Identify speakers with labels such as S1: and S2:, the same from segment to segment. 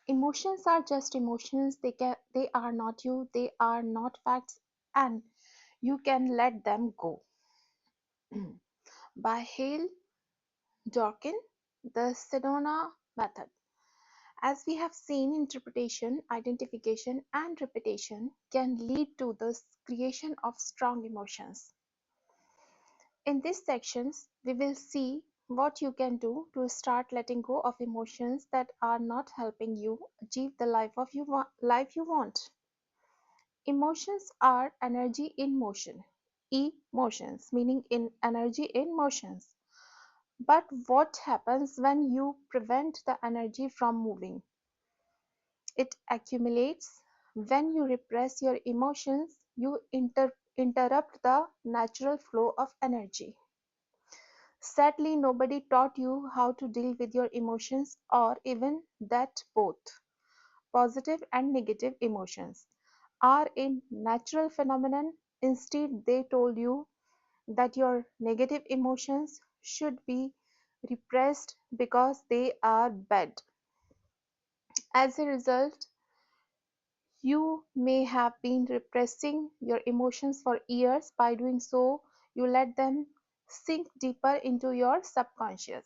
S1: Emotions are just emotions. They are not you. They are not facts, and you can let them go. By Hale Dworkin, the Sedona method. As we have seen, interpretation, identification, and repetition can lead to the creation of strong emotions. In these sections, we will see what you can do to start letting go of emotions that are not helping you achieve the life you want. Emotions are energy in motion. Emotions meaning in energy in motions. But what happens when you prevent the energy from moving? It accumulates. When you repress your emotions, you interrupt the natural flow of energy. Sadly, nobody taught you how to deal with your emotions or even that both positive and negative emotions are a natural phenomenon. Instead, they told you that your negative emotions should be repressed because they are bad. As a result, you may have been repressing your emotions for years. By doing so, you let them sink deeper into your subconscious,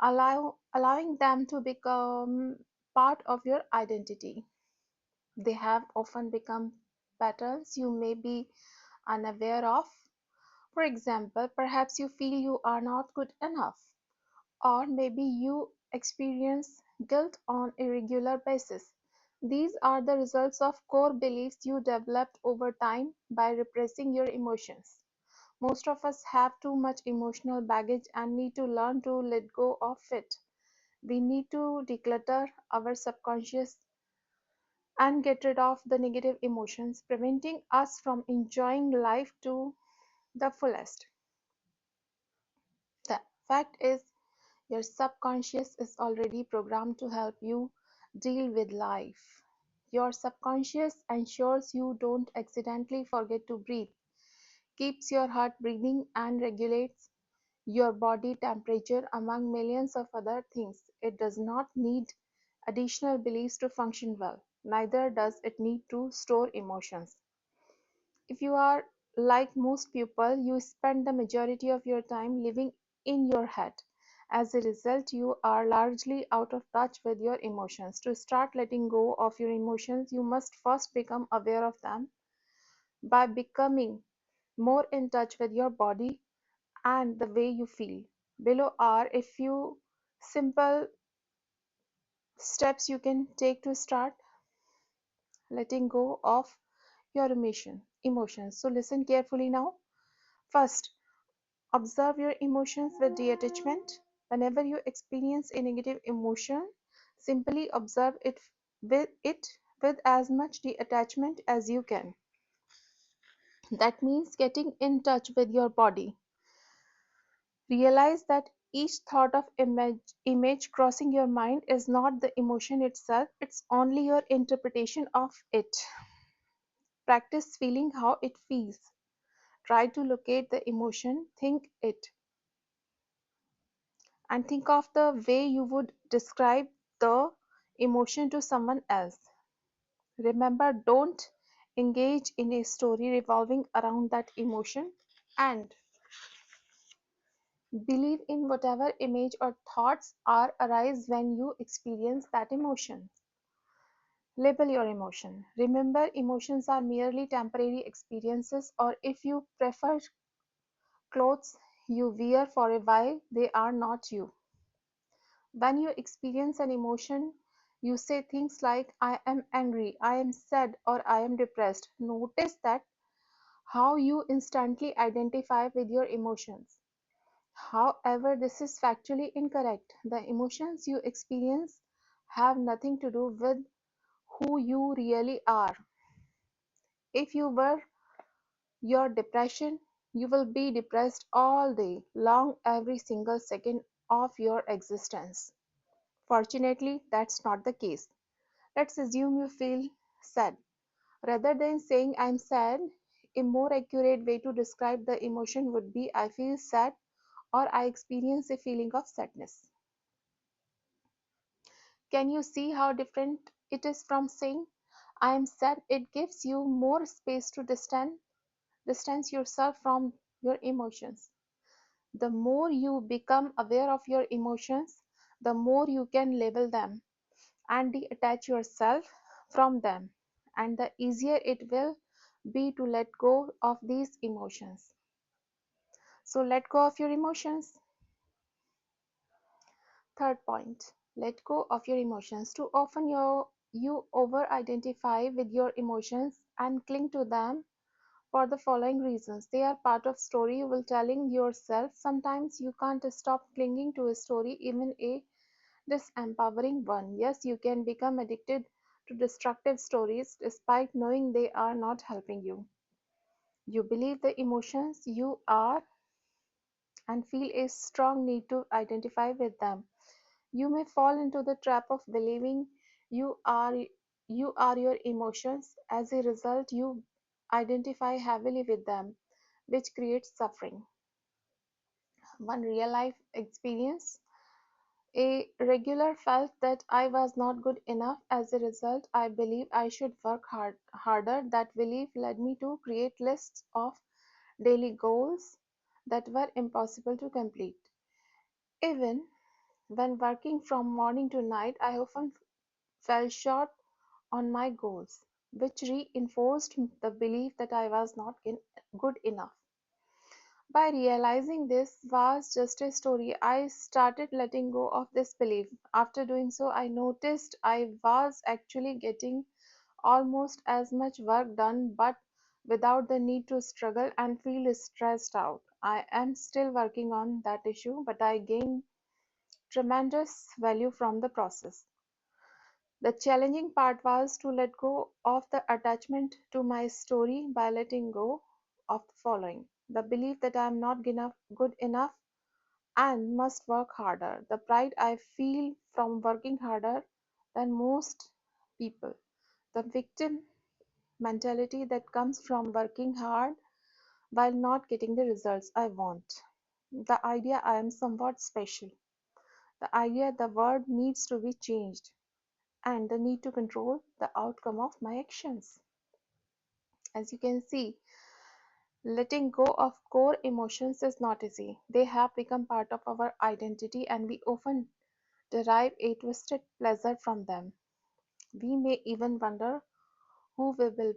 S1: allowing them to become part of your identity. They have often become patterns you may be unaware of. For example, perhaps you feel you are not good enough, or maybe you experience guilt on a regular basis. These are the results of core beliefs you developed over time by repressing your emotions. Most of us have too much emotional baggage and need to learn to let go of it. We need to declutter our subconscious and get rid of the negative emotions, preventing us from enjoying life to the fullest. The fact is, your subconscious is already programmed to help you deal with life. Your subconscious ensures you don't accidentally forget to breathe, keeps your heart breathing, and regulates your body temperature, among millions of other things. It does not need additional beliefs to function well. Neither does it need to store emotions. If you are like most people, you spend the majority of your time living in your head. As a result, you are largely out of touch with your emotions. To start letting go of your emotions, you must first become aware of them by becoming more in touch with your body and the way you feel. Below are a few simple steps you can take to start letting go of your emotions. So listen carefully now. First, observe your emotions with detachment. Whenever you experience a negative emotion, simply observe it with as much detachment as you can. That means getting in touch with your body. Realize that each thought of image crossing your mind is not the emotion itself, it's only your interpretation of it. Practice feeling how it feels. Try to locate the emotion, and think of the way you would describe the emotion to someone else. Remember, don't engage in a story revolving around that emotion, and believe in whatever image or thoughts are arise when you experience that emotion. Label your emotion. Remember, emotions are merely temporary experiences, or if you prefer, clothes you wear for a while, they are not you. When you experience an emotion, you say things like, I am angry, I am sad, or I am depressed. Notice that how you instantly identify with your emotions. However, this is factually incorrect. The emotions you experience have nothing to do with who you really are. If you were your depression, you will be depressed all day long, every single second of your existence. Fortunately, that's not the case. Let's assume you feel sad. Rather than saying I'm sad, a more accurate way to describe the emotion would be I feel sad or I experience a feeling of sadness. Can you see how different it is from saying, I am sad? It gives you more space to distance yourself from your emotions. The more you become aware of your emotions, the more you can label them and detach yourself from them, and the easier it will be to let go of these emotions. So, let go of your emotions. Third point, let go of your emotions. Too often you over identify with your emotions and cling to them for the following reasons. They are part of story you will telling yourself. Sometimes you can't stop clinging to a story, even a disempowering one. Yes, you can become addicted to destructive stories despite knowing they are not helping you. You believe the emotions you are and feel a strong need to identify with them. You may fall into the trap of believing you are you are your emotions. As a result, you identify heavily with them, which creates suffering. One real life experience: a regular felt that I was not good enough. As a result, I believed I should work harder. That belief led me to create lists of daily goals that were impossible to complete. Even when working from morning to night, I often fell short on my goals, which reinforced the belief that I was not good enough. By realizing this was just a story, I started letting go of this belief. After doing so, I noticed I was actually getting almost as much work done, but without the need to struggle and feel stressed out. I am still working on that issue, but I gained tremendous value from the process. The challenging part was to let go of the attachment to my story by letting go of the following: the belief that I am not good enough and must work harder, the pride I feel from working harder than most people, the victim mentality that comes from working hard while not getting the results I want, the idea I am somewhat special, the idea the world needs to be changed, and the need to control the outcome of my actions. As you can see, letting go of core emotions is not easy. They have become part of our identity and we often derive a twisted pleasure from them. We may even wonder who we will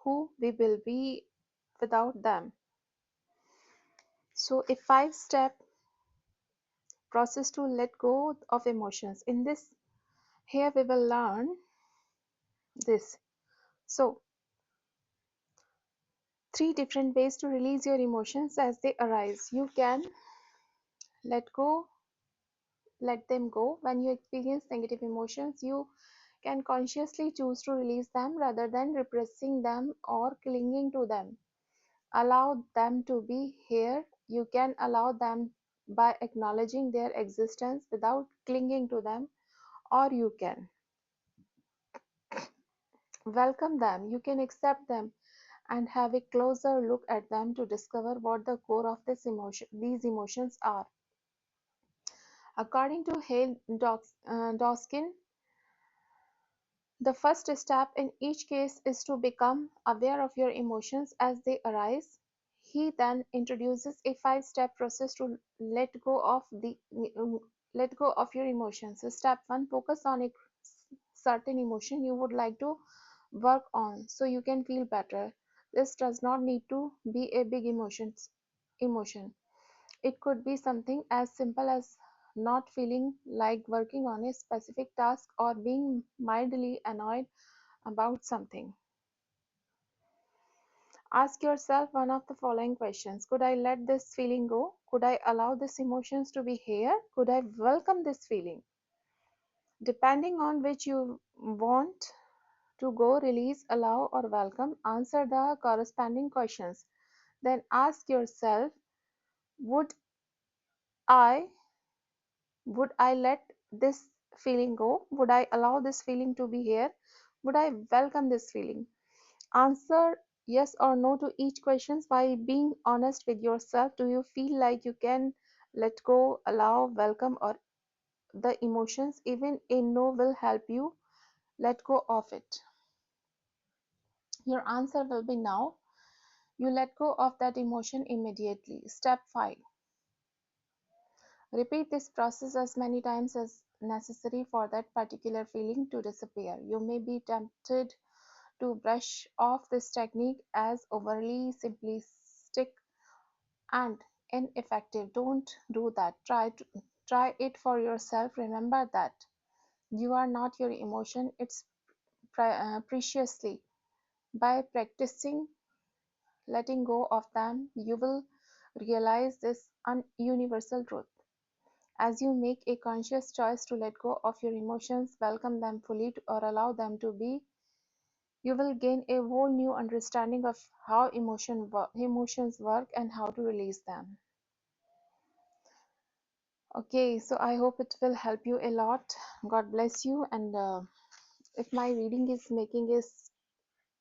S1: who we will be without them. So a five-step process to let go of emotions. In this here we will learn this. So three different ways to release your emotions as they arise. You can let go, let them go. When you experience negative emotions, you can consciously choose to release them rather than repressing them or clinging to them. Allow them to be here. You can allow them by acknowledging their existence without clinging to them, or you can welcome them. You can accept them and have a closer look at them to discover what the core of these emotions are. According to Hale Doskin, the first step in each case is to become aware of your emotions as they arise. He then introduces a five-step process to let go of your emotions. So step 1: focus on a certain emotion you would like to work on so you can feel better. This does not need to be a big emotion. It could be something as simple as not feeling like working on a specific task or being mildly annoyed about something. Ask yourself one of the following questions: could I let this feeling go? Could I allow these emotions to be here? Could I welcome this feeling? Depending on which you want to go, release, allow, or welcome, answer the corresponding questions. Then ask yourself, would I would I let this feeling go? Would I allow this feeling to be here? Would I welcome this feeling? Answer yes or no to each question by being honest with yourself. Do you feel like you can let go, allow, welcome, or the emotions, even a no will help you let go of it. Your answer will be now. You let go of that emotion immediately. Step 5. Repeat this process as many times as necessary for that particular feeling to disappear. You may be tempted to brush off this technique as overly simplistic and ineffective. Don't do that. Try it for yourself. Remember that you are not your emotion, it's preciously. By practicing letting go of them, you will realize this universal truth. As you make a conscious choice to let go of your emotions, welcome them fully, or allow them to be, you will gain a whole new understanding of how emotions work and how to release them. Okay, so I hope it will help you a lot. God bless you. And if my reading is making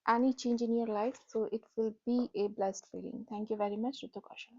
S1: any change in your life, so it will be a blessed feeling. Thank you very much, Ritu Kaushal.